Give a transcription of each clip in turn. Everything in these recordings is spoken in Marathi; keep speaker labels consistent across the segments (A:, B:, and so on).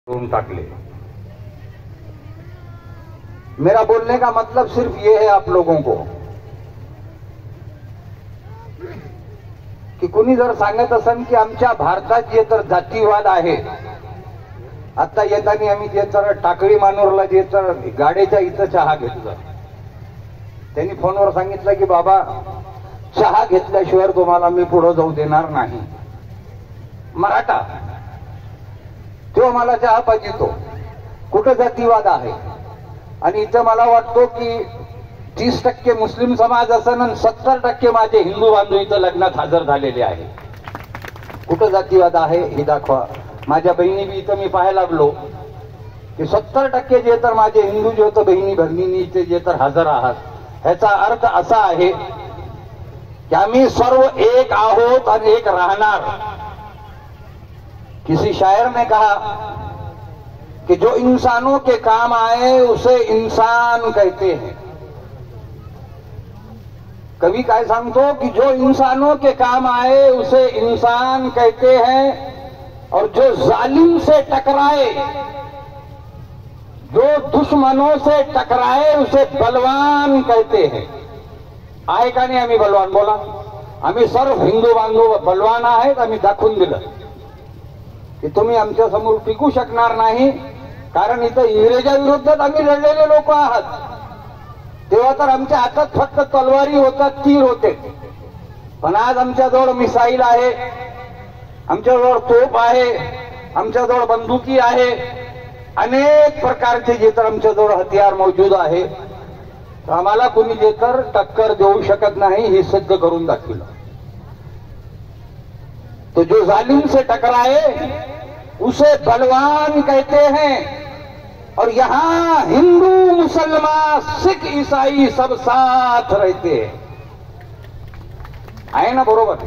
A: टाकले। मेरा बोलने का मतलब सिर्फ ये है आप लोगों को की कुणी जर सांगत असेल की आमच्या भारतात जे तर जातीवाद आहे, आता येताना आम्ही जे तर टाकळी मानूरला जे तर गाडीच्या इथं चहा घेतला, त्यांनी फोनवर सांगितलं की बाबा चहा घेतल्याशिवाय तुम्हाला मी पुढे जाऊ देणार नाही। मराठा तो मला चहा पाहिजे, तो कुठे जातीवाद आहे। आणि इथं मला वाटतो की 30% मुस्लिम समाज असन आणि 70% माझे हिंदू बांधव इथं लग्नात हजर झालेले आहे। कुठं जातीवाद आहे हे दाखवा। माझ्या बहिणी बी इथं मी पाहायला लागलो की 70% जे तर माझे हिंदू जे होतं बहिणी भगिनी इथे जे तर हजर आहात, ह्याचा अर्थ असा आहे की आम्ही सर्व एक आहोत आणि एक राहणार। किसी शायर ने कहा कि जो इंसानों के काम आए उसे इंसान कहते हैं। कवि काय सांगतो कि जो इंसानों के काम आए उसे इंसान कहते हैं, और जो जालिम से टकराए, जो दुश्मनों से टकराए उसे बलवान कहते हैं। आहे का नाही आम्ही बलवान? बोला। आम्ही सर्व हिंदू बांधव बलवान आहेत। आम्ही दाखवून दिलं की तुम्ही आमच्या समोर टिकू शकणार नाही, कारण इथं इंग्रजांच्या विरोधात आम्ही लढलेले लोक आहात। तेव्हा तर आमच्या हातात फक्त तलवारी होतात, तीर होते, पण आज आमच्याजवळ मिसाईल आहे, आमच्याजवळ तोफ आहे, आमच्याजवळ बंदुकी आहे, अनेक प्रकारचे जे तर आमच्याजवळ हथियार मौजूद आहे। तर आम्हाला कोणी जे तर टक्कर देऊ शकत नाही हे सिद्ध करून दाखवलं। तो जो जालिम से टकराए उसे बलवान कहते हैं, और यहां हिंदू मुसलमान सिख ईसाई सब साथ रहते हैं। आहे ना? बरोबर।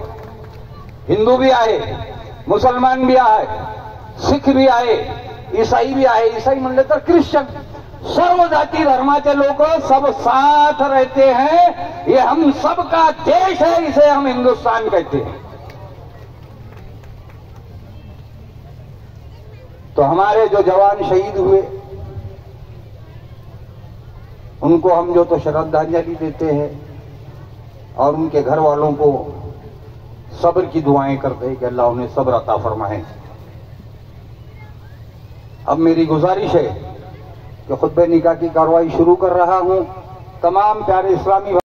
A: हिंदू भी आहे, मुसलमान भी आहे, सिख भी आहे, ईसाई भी आहे। ईसाई म्हणले तर ख्रिश्चन, सर्व जाति धर्माचे लोग सब साथ रहते हैं। ये हम सबका देश है, इसे हम हिंदुस्तान कहते हैं। तो हमारे जो जवान शहीद हुए उनको हम जो तो श्रद्धांजलि देते हैं और उनके घर वालों को सब्र की दुआएं करते हैं कि अल्लाह उन्हें सब्र अता फरमाए। अब मेरी गुजारिश है कि खुतबे निकाह की कार्रवाई शुरू कर रहा हूं। तमाम प्यारे इस्लामी